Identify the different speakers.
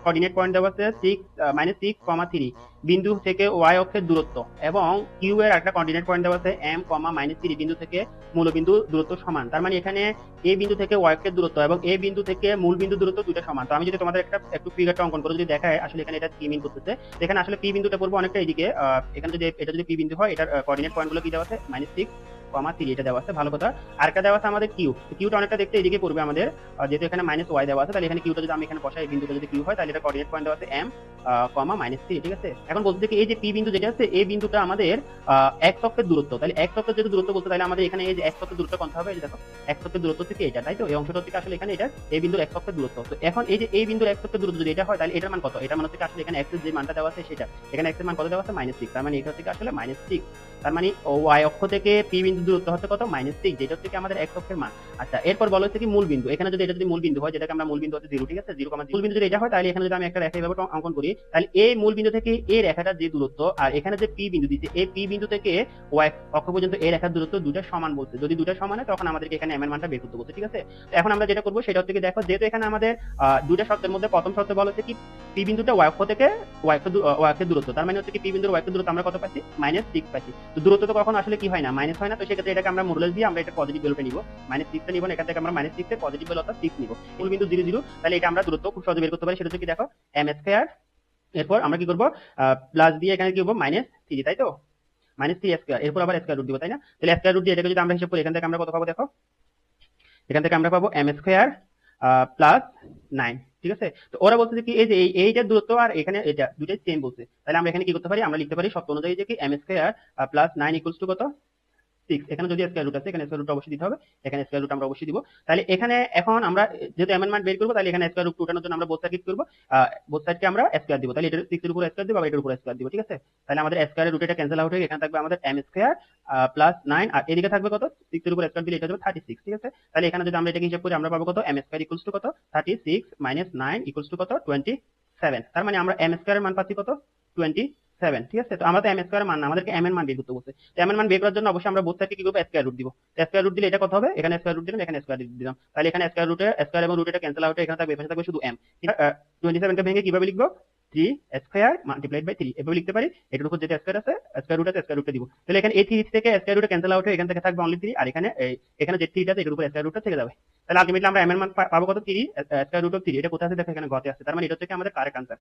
Speaker 1: Coordinate point দেওয়া আছে -6, বিন্দু থেকে ওয়াই অক্ষের দূরত্ব, এবং কিউ এর একটা কোঅর্ডিনেট পয়েন্ট দেওয়া আছে m, -3 বিন্দু থেকে মূলবিন্দু দূরত্ব সমান। তার মানে এখানে এ বিন্দু থেকে ওয়াই অক্ষের দূরত্ব এবং এ বিন্দু থেকে মূল বিন্দু দূরত্ব দুটো সমান। তো আমি যদি তোমাদের একটু ফিগারটা অঙ্কন করে যদি দেখায় আসলে এখানে এটা কি মিন করতেছে, এখানে আসলে পি বিন্দুটা পড়বো অনেকটা এদিকে। এখানে যদি এটা যদি পি বিন্দু হয়, এটার কোঅর্ডিনেট পয়েন্ট গুলো কি দেওয়া আছে -6, 3 এটা দেওয়া আছে, ভালো কথা। আর একটা দেওয়া আছে আমাদের কিউ, কিউটা অনেকটা দেখতে এদিকে পড়বে আমাদের, যেহেতু এখানে -y দেওয়া আছে, তাহলে এখানে কিউটা যদি আমি এখানে বসাই, এই বিন্দুটা যদি কিউ হয়, তাহলে এটা কোঅর্ডিনেট পয়েন্ট দেওয়া আছে m, -3, ঠিক আছে। এখন বলতে কি এই যে পি বিন্দু যেটা আছে, এই বিন্দুটা আমাদের এক অক্ষের দূরত্ব, তাহলে এক অক্ষের যেহেতু দূরত্ব বলতে, তাহলে আমাদের এখানে এই যে এক অক্ষের দূরত্ব কোনটা হবে, এই যে দেখো এক অক্ষের দূরত্ব থেকে এটা, তাই তো এই অংশটা থেকে আসলে এখানে এটা এই বিন্দুর এক অক্ষের দূরত্ব। তো এখন এই যে এই বিন্দুর এক অক্ষের দূরত্ব যদি এটা হয়, তাহলে এটার মান কত, এটার মান হচ্ছে আসলে এখানে x এর যে মানটা দেওয়া আছে সেটা, এখানে x এর মান কত দেওয়া আছে -6, তার মানে এটা হচ্ছে আসলে -6। তার মানে y অক্ষ থেকে পি বিন্দু দূরত্ব হচ্ছে কত, -6, যেটা হচ্ছে আমাদের x অক্ষের মান। আচ্ছা, এরপর বলা হচ্ছে কি মূল বিন্দু, এখানে যদি এটা যদি মূল বিন্দু হয়, যেটাকে আমরা মূল বিন্দু হচ্ছে 0, ঠিক আছে, 0, মূল বিন্দু যদি এটা হয়, তাহলে এখানে যদি আমি একটা রেখা এভাবে অঙ্কন করি, তাহলে এই মূল বিন্দু থেকে এই রেখাটা যে দূরত্ব, আর এখানে যে পি বিন্দু দিচ্ছে, এই পি বিন্দু থেকে ওয়াই অক্ষ পর্যন্ত এই রেখার দূরত্ব দুটো সমান বলছে। যদি দুটো সমান হয়, তখন আমাদেরকে এখানে এম এর মানটা বের করতে বলছে, ঠিক আছে। তো এখন আমরা যেটা করবো সেটা হচ্ছে কি, দেখো যেহেতু এখানে আমাদের দুইটা শর্তের মধ্যে প্রথম শর্তে বলা হচ্ছে কি পি বিন্দুটা ওয়াই অক্ষ থেকে ওয়াই অক্ষের দূরত্ব, তার মানে হচ্ছে কি পি বিন্দুর ওয়াই অক্ষের দূরত্ব আমরা কত পাচ্ছি, -6 পাচ্ছি। তো দূরত্ব তো কখন আসলে কি হয় না, মাইনাস হয় না, তো সেক্ষেত্রে এটাকে আমরা মডুলাস দিয়ে আমরা এটা পজিটিভ ভ্যালুটা নিব, -6 নিব না, এখান থেকে আমরা -6 এর পজিটিভ ভ্যালু অর্থাৎ 6 নিব, মূল বিন্দু 0, 0, তাহলে এটা আমরা দূরত্ব খুব সহজে বের করতে পারি। সেটা হচ্ছে কি, দেখো m², এরপর আমরা কি করবো, প্লাস দিয়ে এখানে কি করবো -3, তাই তো -3², এরপর আবার স্কয়ার রুট দিব, তাই না। তাহলে স্কয়ার রুট দিয়ে এটাকে যদি আমরা হিসাব করি, এখান থেকে আমরা কত পাবো, দেখো এখান থেকে আমরা পাবো m² +9, ঠিক আছে। তো ওরা বলছে যে কি এই যে এইটার দূরত্ব আর এখানে এটা দুটোই সেম বলছে, তাহলে আমরা এখানে কি করতে পারি, আমরা লিখতে পারি শর্ত অনুযায়ী যে কি m² +9 = কত, 6। এখানে যদি স্কয়ার রুট আছে, এখানে স্কয়ার রুট অবশ্যই দিতে হবে, এখানে স্কয়ার রুট আমরা অবশ্যই দিব। তাহলে এখানে এখন আমরা যেহেতু এম এর মান বের করব, তাহলে এখানে স্কয়ার রুট উঠানোর জন্য আমরা বোথ সাইড কি করব, বোথ সাইডকে আমরা স্কয়ার দিব, তাহলে এটা 6 এর উপর স্কয়ার দিব, আর এটার উপর স্কয়ার দিব, ঠিক আছে। তাহলে আমাদের স্কয়ারের রুট এটা ক্যান্সেল আউট হয়ে এখানে থাকবে আমাদের m² +9, আর এদিকে থাকবে কত, 6 এর উপর স্কয়ার দিলে এটা হবে 36, ঠিক আছে। তাহলে এখানে যদি আমরা এটাকে হিসাব করি, আমরা পাবো কত, m² = কত, 36 - 9 = কত, 27। তার মানে আমরা m² এর মান পাচ্ছি কত, 27, ঠিক আছে। তো আমরা তো m² এর মান না, আমাদেরকে m এর মান বের করতে বলছে। তো m এর মান বের করার জন্য অবশ্যই আমরা বোথ সাইডকে কি করব, স্কয়ার রুট দিব। স্কয়ার রুট দিলে এটা কত হবে, এখানে স্কয়ার রুট দিলাম, এখানে স্কয়ার রুট দিলাম, তাহলে এখানে স্কয়ার রুটে স্কয়ার এবং রুট এটা ক্যান্সেল আউট হয়ে এখানে থাকবে, এখানে থাকবে শুধু m। 27 কে ভেঙে কিভাবে লিখবো, 3² × 3 এভাবে লিখতে পারি। এটার উপর যেটা স্কয়ার আছে, স্কয়ার রুট আছে, স্কয়ার রুটে দিব। তাহলে এখানে এই 3 থেকে স্কয়ার রুটে ক্যান্সেল আউট হয়ে এখান থেকে থাকবে অনলি 3, আর এখানে এখানে যে 3 আছে এটার উপর স্কয়ার রুটটা থেকে যাবে। তাহলে আলটিমেটলি আমরা m এর মান পাবো কত, 3, স্কয়ার রুট অফ 3, এটা কোথায় আছে দেখো, এখানে গতে আছে, তার মানে এটা হচ্ছে আমাদের কারেক্ট আনসার।